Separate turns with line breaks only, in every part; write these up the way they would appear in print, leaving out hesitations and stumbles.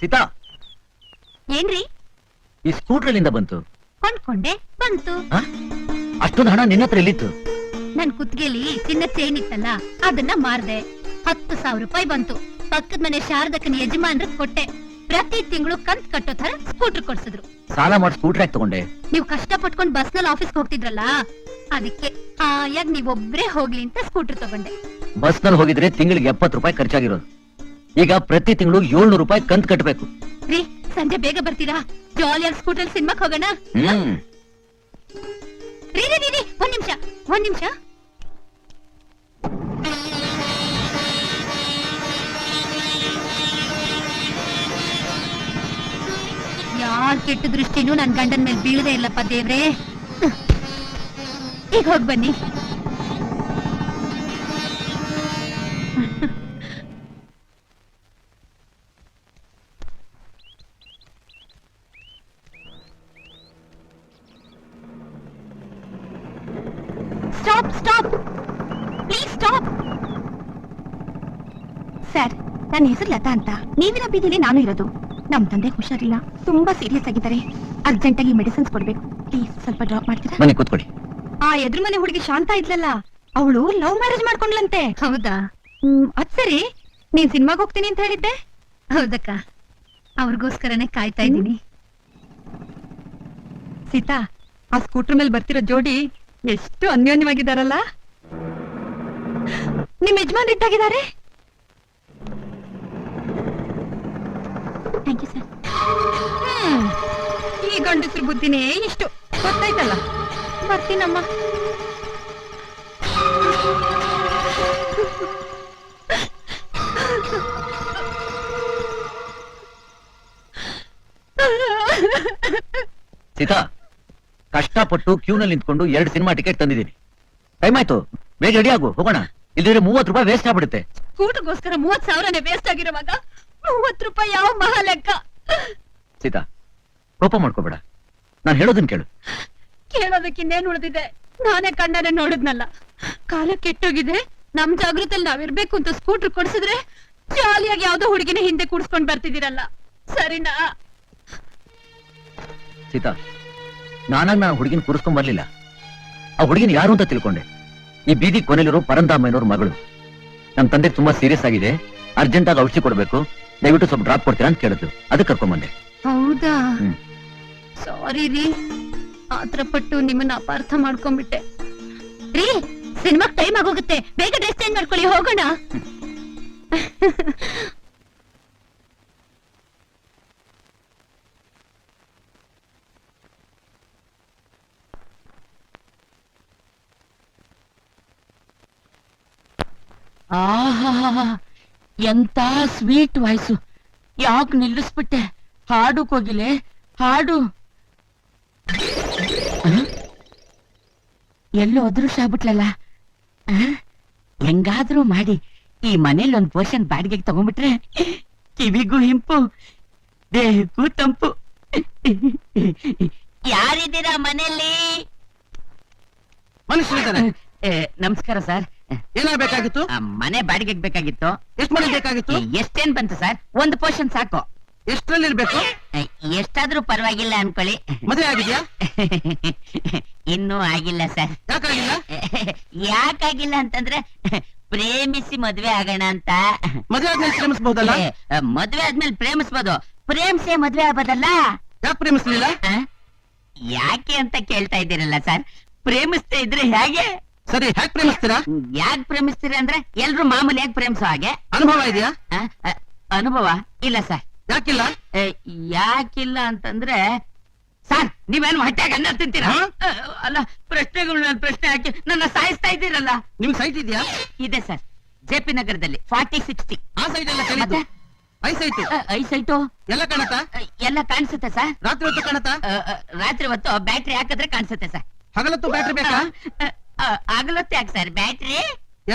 ಸೀತಾ,
ಏನ್ರಿ?
ಈ ಸ್ಕೂಟ್ರಲ್ಲಿಂದ ಬಂತು?
ಕೊಂಡ್ಕೊಂಡೆ ಬಂತು.
ಅಷ್ಟೊಂದು ಹಣ ನಿನ್ನ ಹತ್ರ ಎಲ್ಲಿತ್ತು?
ನನ್ ಕುತ್ತಿಗೆಲಿ ಚಿನ್ನ ಚೈನ್ ಇತ್ತಲ್ಲ, ಅದನ್ನ ಮಾರ್ದೆ. 10,000 ರೂಪಾಯಿ ಬಂತು. ಪಕ್ಕದ ಮನೆ ಶಾರದಕ್ಕನ ಯಜಮಾನ್ರಿಗೆ ಕೊಟ್ಟೆ. ಪ್ರತಿ ತಿಂಗಳು ಕಂತ್ ಕಟ್ಟೋ ತರ ಸ್ಕೂಟರ್ ಕೊಡ್ಸಿದ್ರು.
ಸಾಲ ಮಾಡಿ ಸ್ಕೂಟರ್ ಯಾಕೆ ತಗೊಂಡೆ?
ನೀವು ಕಷ್ಟ ಪಟ್ಕೊಂಡ್ ಬಸ್ ನಲ್ಲಿ ಆಫೀಸ್ಗೆ ಹೋಗ್ತಿದ್ರಲ್ಲ, ಅದಕ್ಕೆ ಹಾಯಾಗಿ ನೀವೊಬ್ರೇ ಹೋಗ್ಲಿ ಅಂತ ಸ್ಕೂಟರ್ ತಗೊಂಡೆ.
ಬಸ್ ನಲ್ಲಿ ಹೋಗಿದ್ರೆ ತಿಂಗಳಿಗೆ 70 ರೂಪಾಯಿ ಖರ್ಚಾಗಿರೋದು. ಈಗ ಪ್ರತಿ ತಿಂಗಳು 700 ರೂಪಾಯಿ ಕಂತ್ ಕಟ್ಟಬೇಕು.
ರೀ, ಸಂಜೆ ಬೇಗ ಬರ್ತೀರಾ? ಜಾಲಿಯಾಗಿ ಸ್ಕೂಟರ್ ಸಿನಿಮಾಕ್ ಹೋಗೋಣ. ರೀ ರೀ ರೀ, ಒಂದ್ ನಿಮಿಷ. ಯಾರ್ ಕೆಟ್ಟ ದೃಷ್ಟಿನೂ ನನ್ ಗಂಡನ್ ಮೇಲೆ ಬೀಳದೆ ಇಲ್ಲಪ್ಪ ದೇವ್ರೆ. ಈಗ ಹೋಗ್ ಬನ್ನಿ. Stop please stop. ಸರ್, ನನ್ನ ಹೆಸರು ಲತಾ ಅಂತ. ನೀವಿನ ಬೀದಿಲಿ ನಾನು ಇರೋದು. ನಮ್ ತಂದೆ ಹುಷಾರಿಲ್ಲ, ತುಂಬಾ ಸೀರಿಯಸ್ ಆಗಿದ್ದಾರೆ. ಅರ್ಜೆಂಟ್ ಆಗಿ ಮೆಡಿಸಿನ್ಸ್ ಕೊಡ್ಬೇಕು. ಪ್ಲೀಸ್ ಸ್ವಲ್ಪ ಡ್ರಾಪ್ ಮಾಡ್ತೀರಾ?
ಬನ್ನಿ ಕೂತ್ಕೊಳ್ಳಿ.
ಆ ಎದುರು ಮನೆ ಹುಡುಗಿ ಶಾಂತ ಇದ್ಲಲ್ಲ, ಅವಳು ಲವ್ ಮ್ಯಾರೇಜ್ ಮಾಡ್ಕೊಂಡ್ಲಂತೆ. ಹೌದಾ? ಅದ್ ಸರಿ, ನೀನ್ ಸಿನಿಮಾಗ್ ಹೋಗ್ತೀನಿ ಅಂತ ಹೇಳಿದ್ದೆ. ಹೌದಕ್ಕ, ಅವ್ರಿಗೋಸ್ಕರನೇ ಕಾಯ್ತಾ ಇದ್ದೀನಿ. ಸೀತಾ, ಆ ಸ್ಕೂಟರ್ ಮೇಲೆ ಬರ್ತಿರೋ ಜೋಡಿ ಎಷ್ಟು ಅನ್ಯೋನ್ಯವಾಗಿದ್ದಾರಲ್ಲ. ನಿಮ್ ಯಜಮಾನ್ ಇದ್ದಾಗಿದ್ದಾರೆ. Thank you sir. ಈ ಗಂಡಸ್ರ ಬುದ್ಧಿನೇ ಇಷ್ಟು, ಗೊತ್ತಾಯ್ತಲ್ಲ. ಬರ್ತೀನಮ್ಮ.
ಸೀತಾ, ಕಷ್ಟಪಟ್ಟು ಕ್ಯೂನಲ್ಲಿ ನಿಂತ್ಕೊಂಡು 2 ಸಿನಿಮಾ ಟಿಕೆಟ್ ತಂದಿದ್ದೀನಿ. ಟೈಮ್ ಆಯ್ತು, ಬೇಗ ರೆಡಿ ಆಗು, ಹೋಗೋಣ. ಇಲ್ಲದ್ರೆ 30 ರೂಪಾಯಿ ವೇಸ್ಟ್ ಆಗ್ಬಿಡುತ್ತೆ.
ಸ್ಕೂಟರ್ಗೋಸ್ಕರ 30,000 ವೇಸ್ಟ್ ಆಗಿರುವಾಗ 30 ರೂಪಾಯಿ ಯಾವ ಮಹಾ ಲೆಕ್ಕ?
ಸೀತಾ, ಕೋಪ ಮಾಡ್ಕೋಬೇಡ, ನಾನು ಹೇಳೋದನ್ನ ಕೇಳು.
ಕೇಳೋದಕ್ಕಿನ್ನೇನ್ ಉಳಿದಿದೆ? ನಾನೇ ಕಣ್ಣಾರೆ ನೋಡಿದ್ನಲ್ಲ. ಕಾಲ ಕೆಟ್ಟೋಗಿದೆ. ನಮ್ ಜಾಗೃತಲ್ಲಿ ನಾವಿರ್ಬೇಕು ಅಂತ ಸ್ಕೂಟರ್ ಕೊಡ್ಸಿದ್ರೆ ಜಾಲಿಯಾಗಿ ಯಾವ್ದೋ ಹುಡುಗಿನ ಹಿಂದೆ ಕೂಡ್ಸ್ಕೊಂಡ್ ಬರ್ತಿದ್ದೀರಲ್ಲ, ಸರಿನಾ?
ಸೀತಾ, ನಾನು ಹುಡುಗಿನ ಕೂರಿಸ್ಕೊಂಡ್ ಬರ್ಲಿಲ್ಲ. ಆ ಹುಡುಗಿನ ಯಾರು ಅಂತ ತಿಳ್ಕೊಂಡೆ. ಈ ಬೀದಿ ಕೊನೆಲಿರೋ ಪರಂದಾಮಯ್ಯನವ್ರ ಮಗಳು. ನಮ್ ತಂದೆ ತುಂಬಾ ಸೀರಿಯಸ್ ಆಗಿದೆ, ಅರ್ಜೆಂಟ್ ಆಗಿ ಔಷಧಿ ಕೊಡ್ಬೇಕು, ದಯವಿಟ್ಟು ಸ್ವಲ್ಪ ಡ್ರಾಪ್ ಕೊಡ್ತೀರಾ ಅಂತ ಕೇಳಿದ್ರು. ಅದಕ್ಕೆ ಕರ್ಕೊಂಡ್
ಹೌದಾ? ಸಾರಿ ರೀ, ಆತರ ಪಟ್ಟು ನಿಮ್ಮನ್ನ ಅಪಾರ್ಥ ಮಾಡ್ಕೊಂಡ್ಬಿಟ್ಟೆ. ರೀ, ಸಿನಿಮಾಕ್ ಟೈಮ್ ಆಗೋಗುತ್ತೆ, ಬೇಗ ಡ್ರೆಸ್ ಚೇಂಜ್ ಮಾಡ್ಕೊಳ್ಳಿ, ಹೋಗೋಣ.
ಆಹಾ, ಎಂತ ಸ್ವೀಟ್ ವಾಯ್ಸು. ಯಾಕೆ ನಿಲ್ಲಿಸ್ಬಿಟ್ಟೆ? ಹಾಡುಕ್ ಹೋಗಿಲೆ, ಹಾಡು. ಎಲ್ಲೋ ಅದೃಷ್ಟ ಆಗ್ಬಿಟ್ಲಲ್ಲ. ಹೆಂಗಾದ್ರೂ ಮಾಡಿ ಈ ಮನೇಲಿ ಒಂದ್ ಪೋರ್ಷನ್ ಬಾಡಿಗೆಗೆ ತಗೊಂಡ್ಬಿಟ್ರೆ ಕಿವಿಗೂ ಹಿಂಪು, ದೇಹಕ್ಕೂ ತಂಪು. ಯಾರಿದ್ದೀರಾ ಮನೆಯಲ್ಲಿ?
ಮನುಷ್ಯರಿದ್ದಾರೆ.
ನಮಸ್ಕಾರ ಸರ್.
ಏನಾಗಬೇಕಾಗಿತ್ತು?
ಮನೆ ಬಾಡಿಗೆಗೆ ಬೇಕಾಗಿತ್ತು.
ಎಷ್ಟು ಮನೆ ಬೇಕಾಗಿತ್ತು?
ಎಷ್ಟೇನ್ ಬಂತು ಸರ್? ಒಂದು ಪೋರ್ಷನ್ ಸಾಕು.
ಎಷ್ಟರಲ್ಲಿ ಇರ್ಬೇಕು?
ಎಷ್ಟಾದ್ರೂ ಪರವಾಗಿಲ್ಲ ಅನ್ಕೊಳ್ಳಿ.
ಮದುವೆ ಆಗಿದ್ಯಾ?
ಇನ್ನೂ ಆಗಿಲ್ಲ ಸರ್.
ಯಾಕಾಗಿಲ್ಲ?
ಯಾಕಾಗಿಲ್ಲ ಅಂತಂದ್ರೆ ಪ್ರೇಮಿಸಿ ಮದ್ವೆ ಆಗೋಣ ಅಂತ.
ಮದುವೆ ಆದ್ಮೇಲೆ ಪ್ರೇಮಿಸಬಹುದಲ್ಲ?
ಮದ್ವೆ ಆದ್ಮೇಲೆ ಪ್ರೇಮಿಸ್ಬೋದು, ಪ್ರೇಮಿಸೇ ಮದ್ವೆ ಆಗ್ಬೋದಲ್ಲ.
ಯಾಕೆ ಪ್ರೇಮಿಸ್ಲಿಲ್ಲ?
ಯಾಕೆ ಅಂತ ಕೇಳ್ತಾ ಇದ್ದೀರಲ್ಲ ಸರ್. ಪ್ರೇಮಿಸ್ತಾ ಇದ್ರೆ ಹೇಗೆ?
ಸರಿ, ಯಾಕೆ ಪ್ರೇಮಿಸ್ತೀರಾ?
ಯಾಕೆ ಪ್ರೇಮಿಸ್ತೀರಾ ಅಂದ್ರೆ ಎಲ್ರು ಮಾಮೂಲಿ ಯಾಕೆ ಪ್ರೇಮಿಸೋ ಹಾಗೆ.
ಅನುಭವ ಇದೆಯಾ?
ಅನುಭವ ಇಲ್ಲ ಸರ್.
ಯಾಕಿಲ್ಲ?
ಯಾಕಿಲ್ಲ ಅಂತಂದ್ರೆ ಸರ್, ನೀವೇನು ಹೊಟ್ಟೆಗೆ ಅನ್ನ ತಿಂತೀರಾ? ಅಲ್ಲ, ಪ್ರಶ್ನೆಗಳು ಪ್ರಶ್ನೆ ಹಾಕಿ ನನ್ನ ಸಾಯಿಸ್ತಾ ಇದ್ದೀರಲ್ಲ.
ನಿಮ್ಗೆ ಸೈಟ್ ಇದೆಯಾ?
ಇದೆ ಸರ್, ಜೆಪಿ ನಗರದಲ್ಲಿ 4060.
ಆ ಸೈಟ್ ಎಲ್ಲ ಕೇಳಿದ್ದು. ಐಸೈಟು
ಐಸೈಟು
ಎಲ್ಲ ಕಾಣತ್ತಾ?
ಎಲ್ಲ ಕಾಣಿಸುತ್ತೆ ಸರ್.
ರಾತ್ರಿ ಹೊತ್ತು ಕಾಣತ್ತಾ?
ರಾತ್ರಿ ಹೊತ್ತು ಬ್ಯಾಟ್ರಿ ಹಾಕಿದ್ರೆ ಕಾಣಿಸುತ್ತೆ ಸರ್.
ಹಗಲತ್ತು ಬ್ಯಾಟ್ರಿ ಬೇಕಾ?
ಆಗಲತ್ತೆ ಯಾಕೆ ಸರ್ ಬ್ಯಾಟ್ರಿ?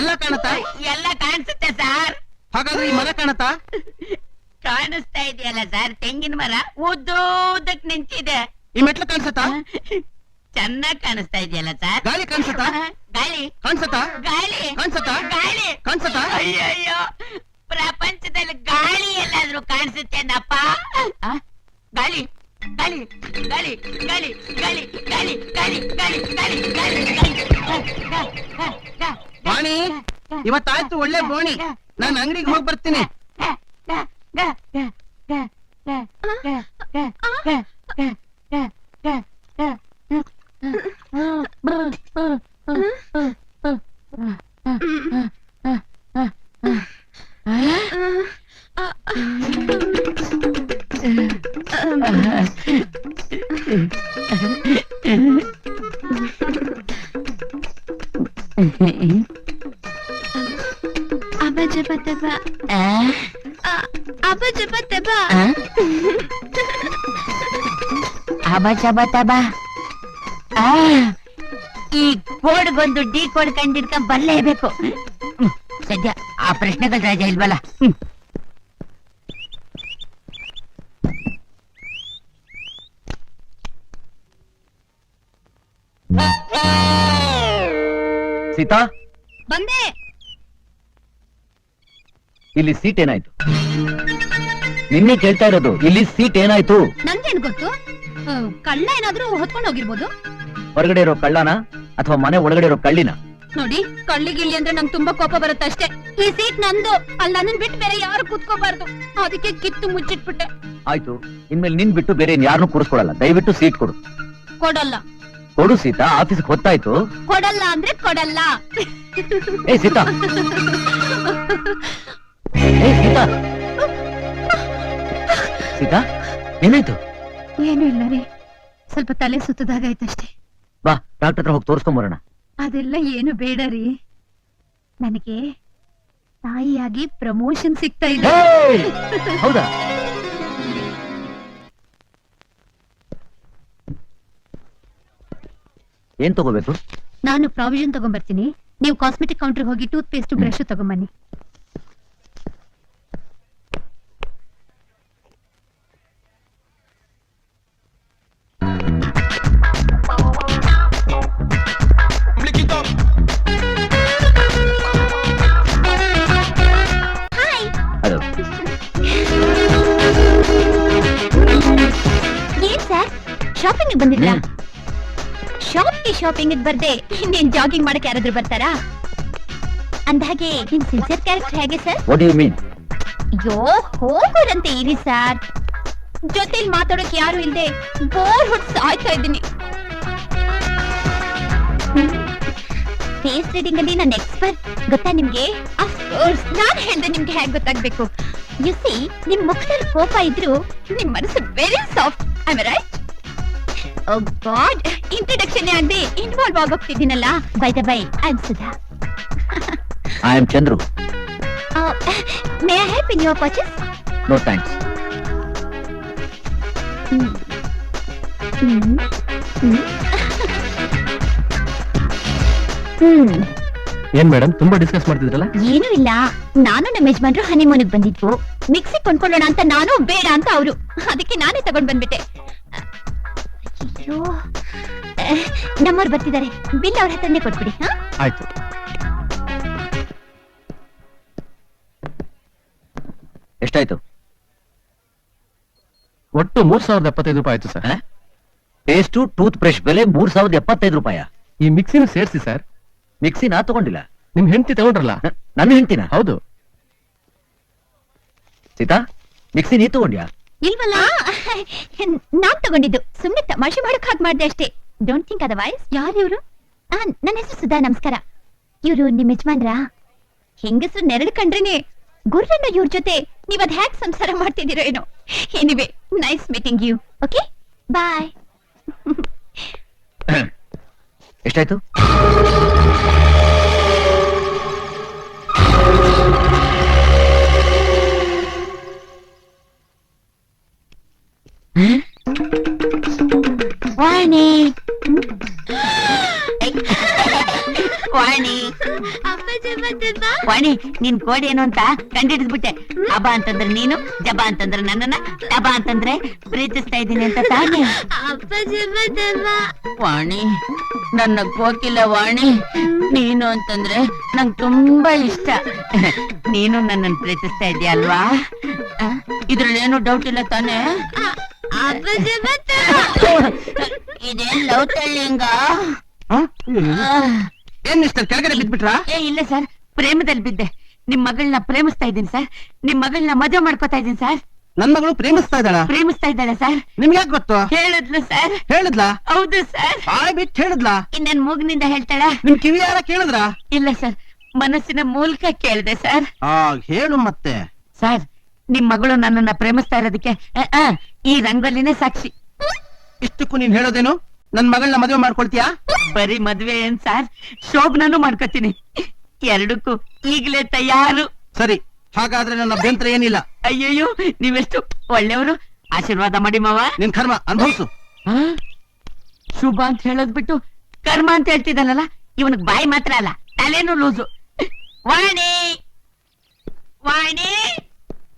ಎಲ್ಲ ಕಾಣತ್ತಾ?
ಎಲ್ಲ ಕಾಣಿಸುತ್ತೆ ಸರ್.
ಹಾಗಾದ್ರೆ ಈ ಮರ ಕಾಣತ್ತಾ?
ಕಾಣಿಸ್ತಾ ಇದೆಯಲ್ಲ ಸರ್, ತೆಂಗಿನ ಮರ ಉದ್ದಕ್ಕೆ ನಿಂತಿದೆ.
ಈ ಮೆಟ್ಲು ಕಾಣಿಸತ್ತಾ?
ಚೆನ್ನಾಗ್ ಕಾಣಿಸ್ತಾ ಇದೆಯಲ್ಲ ಸರ್.
ಗಾಳಿ ಕಾಣಿಸತ್ತಾ?
ಗಾಳಿ
ಕಾಣಿಸತ್ತಾ?
ಗಾಳಿ
ಕಾಣಿಸತ್ತಾ?
ಗಾಳಿ
ಕಾಣಿಸತ್ತಾ?
ಅಯ್ಯಯ್ಯೋ, ಪ್ರಪಂಚದಲ್ಲಿ ಗಾಳಿ ಎಲ್ಲಾದ್ರೂ ಕೇಳಿಸುತ್ತೇನಪ್ಪ ಗಾಳಿ ಗಾಳಿ ಗಾಳಿ ಗಾಳಿ ಗಾಳಿ ಗಾಳಿ ಗಾಳಿ ಗಾಳಿ ಗಾಳಿ ಗಾಳಿ
ವಾಣಿ ಇವತ್ತಾಯ್ತು ಒಳ್ಳೆ ಬೋಣಿ. ನಾನು ಅಂಗಡಿಗೆ ಹೋಗಿ ಬರ್ತೀನಿ.
ಈ ಕೋಡ್ಗೊಂದು ಡಿ ಕೋಡ್ ಕಂಡಿಡ್ಕೊಂಡ್ ಬರ್ಲೇಬೇಕು. ಸದ್ಯ ಆ ಪ್ರಶ್ನೆಗಳ ರಾಜ ಇಲ್ವಲ್ಲ.
ಸೀತಾ,
ಬಂದೆ.
ಇಲ್ಲಿ ಸೀಟ್ ಏನಾಯ್ತು? ನಿನ್ನೆ ಕೇಳ್ತಾ ಇರೋದು, ಇಲ್ಲಿ ಸೀಟ್ ಏನಾಯ್ತು?
ನನ್ಗೇನ್ ಗೊತ್ತು? ಕಳ್ಳ ಏನಾದ್ರೂ ಹೊತ್ಕೊಂಡ್ ಹೋಗಿರ್ಬೋದು.
ಹೊರಗಡೆ ಇರೋ ಕಳ್ಳನ ಅಥವಾ ಮನೆ ಒಳಗಡೆ ಇರೋ ಕಳ್ಳಿನ?
ನೋಡಿ, ಕಳ್ಳಿಗಿಲ್ಲಿ ಅಂದ್ರೆ ನಂಗೆ ತುಂಬಾ ಕೋಪ ಬರುತ್ತೆ ಅಷ್ಟೇ. ಈ ಸೀಟ್ ನಂದು, ಅಲ್ಲಿ ನನ್ನನ್ ಬಿಟ್ಟು ಬೇರೆ ಯಾರು ಕೂತ್ಕೋಬಾರ್ದು. ಅದಕ್ಕೆ ಕಿತ್ತು ಮುಚ್ಚಿಟ್ಬಿಟ್ಟೆ.
ಆಯ್ತು, ಇನ್ಮೇಲೆ ನಿನ್ ಬಿಟ್ಟು ಬೇರೆ ಯಾರನ್ನೂ ಕೂರಿಸ್ಕೊಡಲ್ಲ. ದಯವಿಟ್ಟು ಸೀಟ್ ಕೊಡು.
ಕೊಡಲ್ಲ.
ಕೊಡು ಸೀತಾ, ಆಫೀಸ್ಗೆ ಹೊತ್ತಾಯ್ತು.
ಕೊಡಲ್ಲ ಅಂದ್ರೆ ಕೊಡಲ್ಲ.
ಏ ಸೀತಾ, ಏ ಸೀತಾ, ಸೀತಾ, ಏನಾಯ್ತು?
ಏನು ಇಲ್ಲ ರೀ, ಸ್ವಲ್ಪ ತಲೆ ಸುತ್ತದಾಗಾಯ್ತಷ್ಟೇ.
ಬಾ, ಡಾಕ್ಟರ್ ಹತ್ರ ಹೋಗಿ ತೋರಿಸ್ಕೊಂಬರೋಣ.
ಅದೆಲ್ಲ ಏನು ಬೇಡ ರೀ, ನನಗೆ ತಾಯಿಯಾಗಿ ಪ್ರಮೋಷನ್ ಸಿಗ್ತಾ ಇದೆ.
ಏಯ್! ಹೌದಾ? ಏನ್ ತಗೋಬೇಕು?
ನಾನು ಪ್ರಾವಿಷನ್ ತಗೊಂಡ್ಬರ್ತೀನಿ, ನೀವು ಕಾಸ್ಮೆಟಿಕ್ ಕೌಂಟರ್ ಹೋಗಿ ಟೂತ್ ಪೇಸ್ಟ್ ಬ್ರಷ್ ತಗೊಂಬನ್ನಿ.
ಅದು
ಏನ್ ಸರ್, ಶಾಪಿಂಗ್ ಬಂದಿದ್ರಾ? ಶಾಪಿಂಗ್ ಬರ್ದೆ ಇನ್ನೇನ್ ಜಾಗಿಂಗ್ ಮಾಡಕ್ಕೆ ಯಾರಾದ್ರೂ ಬರ್ತಾರಾ? ಅಂದಾಗೆ ನಿಮ್ ಸಿನ್ಸಿಯರ್ ಕ್ಯಾರೆಕ್ಟರ್ ಹೇಗೆ sir?
What do you mean?
ಅಯ್ಯೋ, ಹೋಗೋರಂತೆ ಇರಿ ಸರ್. ಜೊತೆಲಿ ಮಾತಾಡೋಕೆ ಯಾರು ಇಲ್ದೆ ಬೋರ್ ಹೊಡ್ಸ್ ಆಯ್ತಾ ಇದ್ದೀನಿ. ಫೇಸ್ ರೀಡಿಂಗ್ ಅಲ್ಲಿ ನಾನು ಎಕ್ಸ್ಪರ್ಟ್, ಗೊತ್ತಾ ನಿಮ್ಗೆ? ಅಫ್ಕೋರ್ಸ್, ನಾನ್ ಹೇಳ್ದೆ ನಿಮ್ಗೆ ಹೇಗೆ ಗೊತ್ತಾಗ್ಬೇಕು. ಯು ಸಿ, ನಿಮ್ ಮುಖದಲ್ಲಿ ಕೋಪ ಇದ್ರು ನಿಮ್ ಮನಸ್ಸು very soft. I am right? Oh God, introduction ಆಗದೆ ಇನ್ವಾಲ್ವ್ ಆಗೋಗ್ತಿದ್ದೀನಲ್ಲ. By the by, I am Sudha.
I am Chandru.
May I help in your purchase?
No thanks.
ಏನ್ ಮೇಡಮ್, ತುಂಬಾ ಡಿಸ್ಕಸ್ ಮಾಡ್ತಿದ್ರಲ್ಲ?
ಏನು ಇಲ್ಲ, ನಾನು ನಮ್ಮ ಯಜಮಾನ್ರು ಹನಿಮೂನಿಗೆ ಬಂದಿದ್ವು. ಮಿಕ್ಸಿ ಕೊಂಡ್ಕೊಳ್ಳೋಣ ಅಂತ ನಾನು, ಬೇಡ ಅಂತ ಅವರು. ಅದಕ್ಕೆ ನಾನೇ ತಗೊಂಡ್ ಬಂದ್ಬಿಟ್ಟೆ. ಅಯ್ಯೋ, ನಮ್ಮವ್ರು ಬರ್ತಿದ್ದಾರೆ, ಬಿಲ್ ಅವ್ರ ಹತ್ರನೇ ಕೊಟ್ಬಿಡಿ. ಹಾ,
ಆಯ್ತು.
ಎಷ್ಟಾಯ್ತು?
ಒಟ್ಟು 3075 ರೂಪಾಯಿ ಆಯ್ತು ಸರ್.
ಪೇಸ್ಟು ಟೂತ್ ಬ್ರಷ್ ಬೆಲೆ 3075 ರೂಪಾಯ.
ಈ ಮಿಕ್ಸಿನ ಸೇರಿಸಿ ಸರ್.
ಮಿಕ್ಸಿ ನಾ ತಗೊಂಡಿಲ್ಲ,
ನಿಮ್ ಹೆಂಡತಿ ತಗೊಂಡ್ರಲ್ಲ?
ನನ್ನ ಹೆಂಡ್ತಿನ?
ಹೌದು.
ಸೀತಾ, ಮಿಕ್ಸಿ ನೀ ತಗೊಂಡ್ಯಾ?
ಇಲ್ವಲ್ಲ, ನಾನ್ ತಗೊಂಡಿದ್ದು. ಸುಮ್ನೆ ತಮಾಷೆ ಮಾಡಕ್ ಹಾಗೆ ಮಾಡ್ದೆ ಅಷ್ಟೇ. Don't think otherwise. ಯಾರು ಇವ್ರು? ನನ್ನ ಹೆಸರು ಸುಧಾ, ನಮಸ್ಕಾರ. ಇವ್ರು ನಿಮ್ ಯಜಮಾನ್ರ? ಹೆಂಗಸರು ನೆರಳು ಕಂಡ್ರೇನೆ ಗುರ್ರನ್ನ ಇವ್ರ ಜೊತೆ ನೀವ್ ಅದ್ ಹ್ಯಾಕ್ ಸಂಸಾರ ಮಾಡ್ತಿದ್ದೀರೋ ಏನೋ. Anyway, nice meeting you. Okay, bye.
ಎಷ್ಟಾಯ್ತು?
ವಾಣಿ ವಾಣಿ ವಾಣಿ, ನಿನ್ ಕೋಡ್ ಏನು ಅಂತ ಕಂಡಿಡಿದ್ಬಿಟ್ಟೆ. ಅಬ ಅಂತಂದ್ರೆ ನೀನು, ಜಬ ಅಂತಂದ್ರೆ ನನ್ನನ್ನ, ಟಬ ಅಂತಂದ್ರೆ ಪ್ರೀತಿಸ್ತಾ ಇದ್ದೀನಿ ಅಂತ ತಾನೇ? ವಾಣಿ, ನನ್ನ ಕೋಕಿಲ ವಾಣಿ, ನೀನು ಅಂತಂದ್ರೆ ನಂಗೆ ತುಂಬಾ ಇಷ್ಟ. ನೀನು ನನ್ನನ್ನು ಪ್ರೀತಿಸ್ತಾ ಇದೀಯ ಅಲ್ವಾ? ಇದ್ರಲ್ಲಿ ಏನು ಡೌಟ್ ಇಲ್ಲ ತಾನೆ ಇದೇನ್ ಲವ್ ತಳ್ಳಿಂಗ
ಹ? ಏನ್ ಮಿಸ್ಟರ್ ಕೆಳಗಡೆ ಬಿದ್ಬಿಟ್ರಾ?
ಏ ಇಲ್ಲ ಸರ್, ಪ್ರೇಮದಲ್ಲಿ ಬಿದ್ದೆ. ನಿಮ್ ಮಗಳನ್ನ ಪ್ರೇಮಿಸ್ತಾ ಇದ್ದೀನಿ ಸರ್. ನಿಮ್ ಮಗಳನ್ನ ಮದುವೆ ಮಾಡ್ಕೊತಾ ಇದ್ದೀನಿ ಸರ್.
ನನ್ ಮಗಳು ಪ್ರೇಮಿಸ್ತಾ ಇದ್ದಾಳ?
ಪ್ರೇಮಿಸ್ತಾ ಇದ್ದಾಳೆ ಸರ್.
ನಿಮ್ಗೆ ಯಾಕೆ ಗೊತ್ತು?
ಹೇಳಿದ್ಲು ಸರ್.
ಹೇಳಿದ್ಲಾ?
ಹೌದು ಸರ್.
ಬಾಯ್ ಬಿಟ್ಟು ಹೇಳಿದ್ಲಾ?
ಇನ್ನನ್ ಮೂಗ್ನಿಂದ ಹೇಳ್ತಾಳ?
ನಿಮ್ ಕಿವಿ ಯಾರ ಕೇಳಿದ್ರ?
ಇಲ್ಲ ಸರ್, ಮನಸ್ಸಿನ ಮೂಲಕ ಕೇಳಿದೆ ಸರ್.
ಹೇಳು ಮತ್ತೆ.
ಸರ್, ನಿಮ್ ಮಗಳು ನನ್ನನ್ನ ಪ್ರೇಮಿಸ್ತಾ ಇರೋದಕ್ಕೆ ಈ ರಂಗೋಲಿನೇ ಸಾಕ್ಷಿ.
ಇಷ್ಟಕ್ಕೂ ನೀನ್ ಹೇಳೋದೇನು? ನನ್ ಮಗಳನ್ನ ಮದುವೆ ಮಾಡ್ಕೊಳ್ತೀಯಾ?
ಬರೀ ಮದ್ವೆ ಏನ್ ಸರ್, ಶೋಭನೂ ಮಾಡ್ಕೊತೀನಿ. ಎರಡಕ್ಕೂ ಈಗಲೇ ತಯಾರು.
ಸರಿ, ಹಾಗಾದ್ರೆ ನನ್ನ ಅಭ್ಯಂತರ ಏನಿಲ್ಲ.
ಅಯ್ಯಯ್ಯೋ, ನೀವೆಷ್ಟು ಒಳ್ಳೆಯವರು. ಆಶೀರ್ವಾದ ಮಾಡಿ ಮಾವ.
ನಿನ್ ಕರ್ಮ ಅನುಭವಿಸು.
ಶುಭ ಅಂತ ಹೇಳೋದ್ ಬಿಟ್ಟು ಕರ್ಮ ಅಂತ ಹೇಳ್ತಿದ್ದಾನಲ್ಲ, ಇವನಿಗೆ ಬಾಯಿ ಮಾತ್ರ ಅಲ್ಲ, ತಲೆನೂ ಲೂಸು. ವಾಣಿ ವಾಣಿ